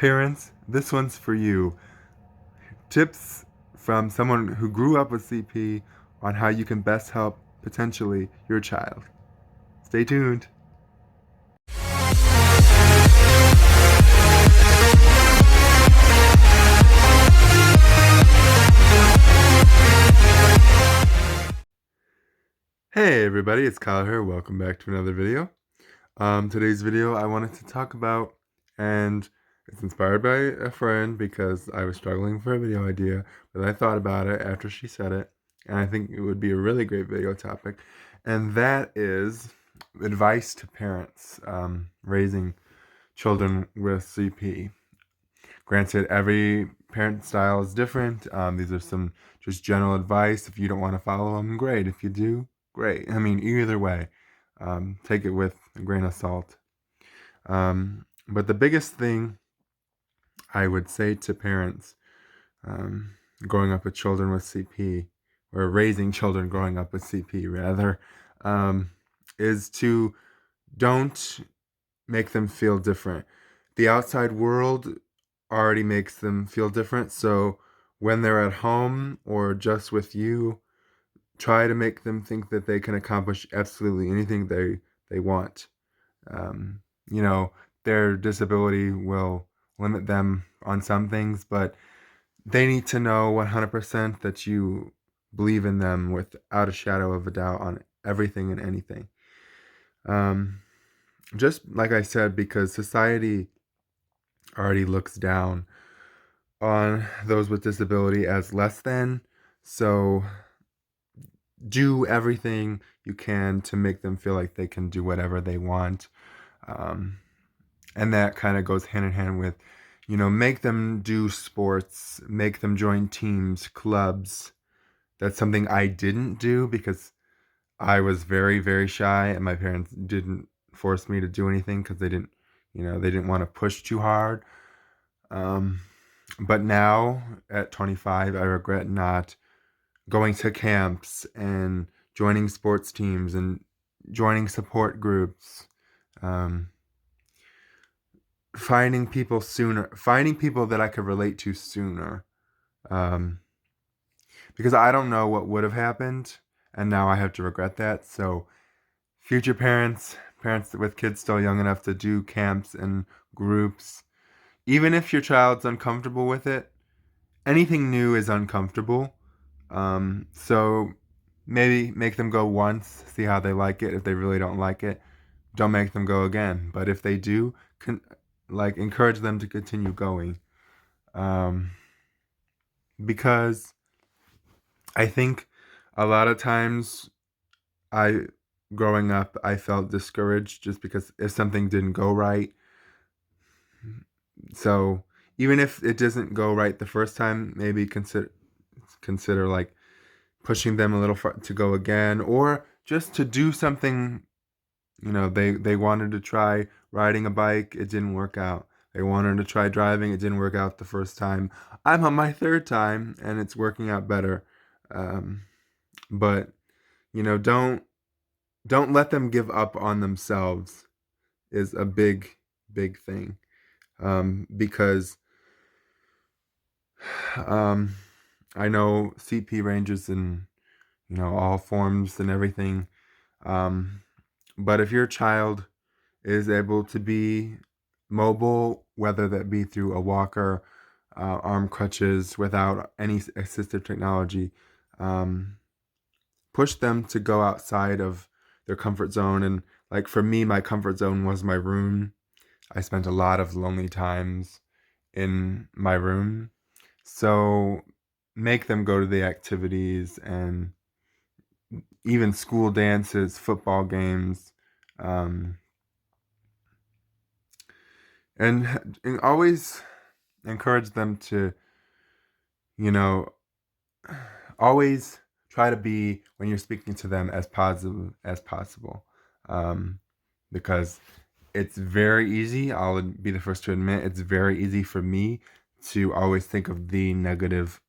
Parents, this one's for you. Tips from someone who grew up with CP on how you can best help, potentially, your child. Stay tuned. Hey everybody, it's Kyle here. Welcome back to another video. Today's video I wanted to talk about, and it's inspired by a friend because I was struggling for a video idea, but I thought about it after she said it, and I think it would be a really great video topic, and that is advice to parents raising children with CP. Granted, every parent style is different. These are some just general advice. If you don't want to follow them, great. If you do, great. I mean, either way, take it with a grain of salt. But the biggest thing I would say to parents growing up with children with CP, or raising children growing up with CP rather, is to don't make them feel different. The outside world already makes them feel different, so when they're at home or just with you, try to make them think that they can accomplish absolutely anything they want. Um, you know, their disability will limit them on some things, but they need to know 100% that you believe in them without a shadow of a doubt on everything and anything. Just like I said, because society already looks down on those with disability as less than, so do everything you can to make them feel like they can do whatever they want. And that kind of goes hand in hand with, make them do sports, make them join teams, clubs. That's something I didn't do because I was very, very shy, and my parents didn't force me to do anything because they didn't want to push too hard. But now at 25, I regret not going to camps and joining sports teams and joining support groups. Finding people that I could relate to sooner. Because I don't know what would have happened, and now I have to regret that. So, future parents with kids still young enough to do camps and groups, even if your child's uncomfortable with it, anything new is uncomfortable. So maybe make them go once, see how they like it. If they really don't like it, don't make them go again. But if they do, encourage them to continue going. Because I think a lot of times growing up, I felt discouraged just because if something didn't go right. So even if it doesn't go right the first time, maybe consider like pushing them a little far to go again, or just to do something. They wanted to try riding a bike, it didn't work out. They wanted to try driving, it didn't work out the first time. I'm on my third time and it's working out better. But don't let them give up on themselves is a big, big thing. Because I know CP ranges in all forms and everything. But if your child is able to be mobile, whether that be through a walker, arm crutches, without any assistive technology, push them to go outside of their comfort zone. And like for me, my comfort zone was my room. I spent a lot of lonely times in my room. So make them go to the activities and even school dances, football games, and always encourage them to, always try to be, when you're speaking to them, as positive as possible. Because it's very easy, I'll be the first to admit, it's very easy for me to always think of the negative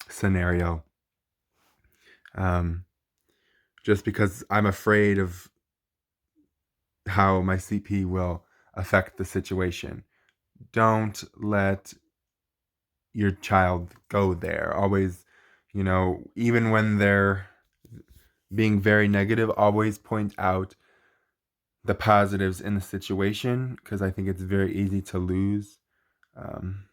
scenario. Just because I'm afraid of how my CP will affect the situation. don't let your child go there. Always, even when they're being very negative, always point out the positives in the situation, because I think it's very easy to lose. Um,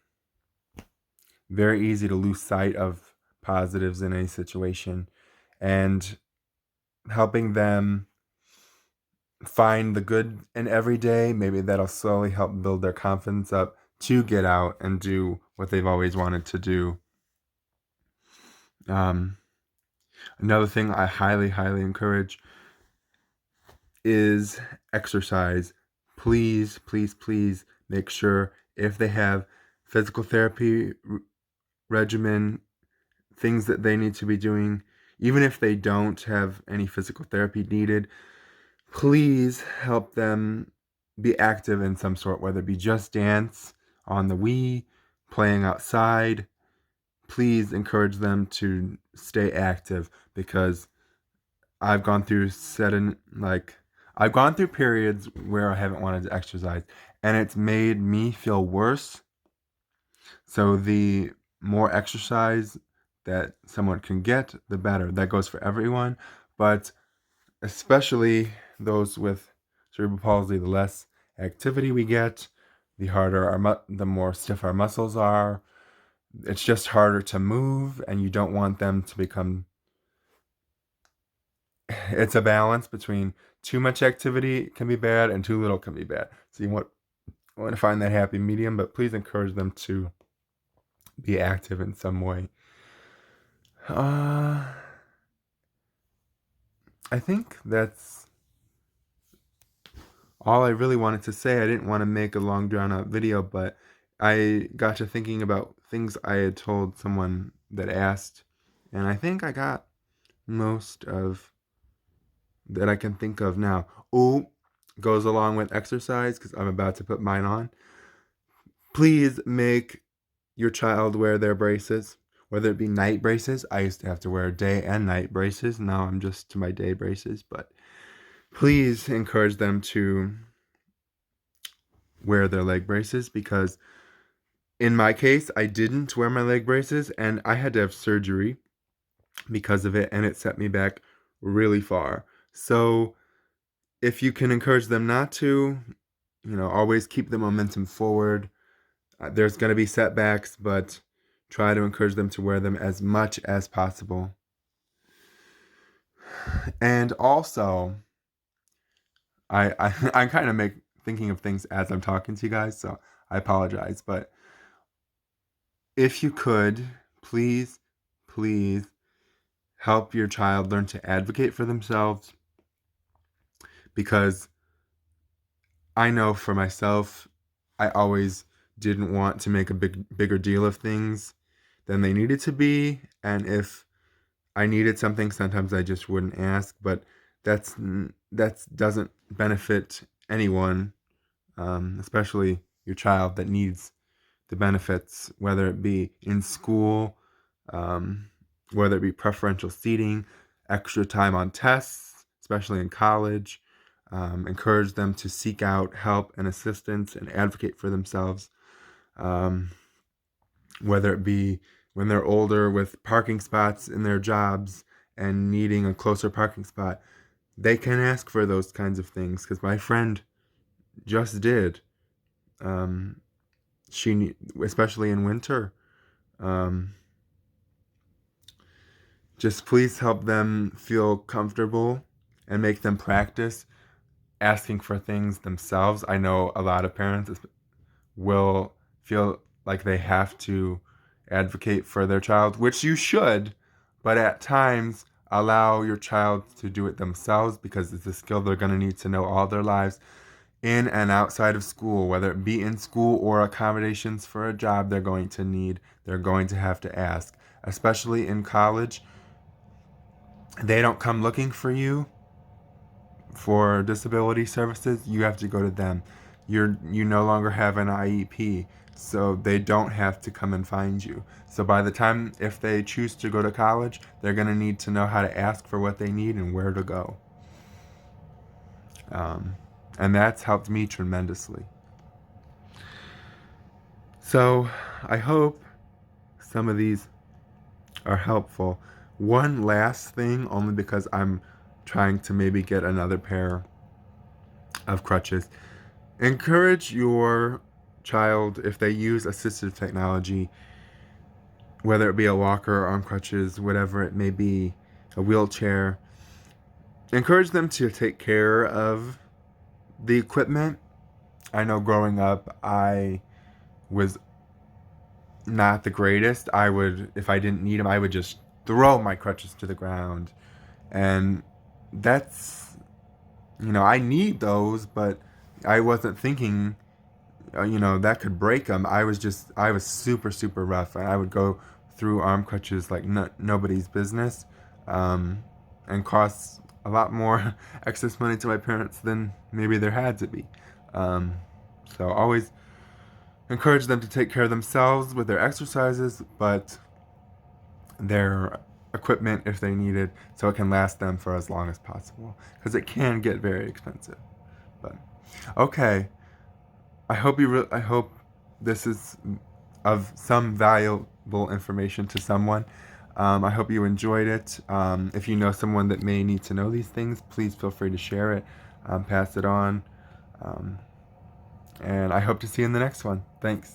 very easy to lose sight of positives in a situation, and helping them find the good in every day, maybe that'll slowly help build their confidence up to get out and do what they've always wanted to do. Um, Another thing I highly, highly encourage is exercise. Please, please, please make sure if they have physical therapy regimen, things that they need to be doing, even if they don't have any physical therapy needed, please help them be active in some sort, whether it be just dance on the Wii, playing outside. Please encourage them to stay active, because I've gone through I've gone through periods where I haven't wanted to exercise, and it's made me feel worse. So the more exercise that someone can get, the better. That goes for everyone, but especially those with cerebral palsy. The less activity we get, the more stiff our muscles are. It's just harder to move, and you don't want them to become. It's a balance between too much activity can be bad and too little can be bad. So you want to find that happy medium, but please encourage them to be active in some way. I think that's all I really wanted to say. I didn't want to make a long drawn out video, but I got to thinking about things I had told someone that asked, and I think I got most of that I can think of now. Oh, goes along with exercise, because I'm about to put mine on. Please make your child wear their braces, whether it be night braces. I used to have to wear day and night braces. Now I'm just to my day braces, but please encourage them to wear their leg braces, because in my case, I didn't wear my leg braces and I had to have surgery because of it, and it set me back really far. So if you can encourage them not to, always keep the momentum forward. There's going to be setbacks, but try to encourage them to wear them as much as possible. And also, I'm kind of thinking of things as I'm talking to you guys, so I apologize. But if you could, please, please help your child learn to advocate for themselves, because I know for myself, I always didn't want to make a bigger deal of things than they needed to be, and if I needed something, sometimes I just wouldn't ask, but that doesn't benefit anyone, especially your child that needs the benefits, whether it be in school, um, whether it be preferential seating, extra time on tests, especially in college. Encourage them to seek out help and assistance and advocate for themselves, um, whether it be when they're older with parking spots in their jobs and needing a closer parking spot. They can ask for those kinds of things, because my friend just did. Um, especially in winter. Um, just please help them feel comfortable and make them practice asking for things themselves. I know a lot of parents will feel like they have to advocate for their child, which you should, but at times allow your child to do it themselves, because it's a skill they're going to need to know all their lives, in and outside of school, whether it be in school or accommodations for a job they're going to need. They're going to have to ask, especially in college. They don't come looking for you for disability services. You have to go to them. You no longer have an IEP, so they don't have to come and find you. So by the time, if they choose to go to college, they're going to need to know how to ask for what they need and where to go. And that's helped me tremendously. So I hope some of these are helpful. One last thing, only because I'm trying to maybe get another pair of crutches. Encourage your child, if they use assistive technology, whether it be a walker, arm crutches, whatever it may be, a wheelchair, encourage them to take care of the equipment. I know growing up, I was not the greatest. I would, if I didn't need them, I would just throw my crutches to the ground. And that's, I need those, but I wasn't thinking, that could break them. I was super, super rough. And I would go through arm crutches like nobody's business, and cost a lot more excess money to my parents than maybe there had to be. Um, so always encourage them to take care of themselves with their exercises, but their equipment if they need it, so it can last them for as long as possible, because it can get very expensive. But okay, I hope this is of some valuable information to someone. I hope you enjoyed it. If you know someone that may need to know these things, please feel free to share it, pass it on, and I hope to see you in the next one. Thanks.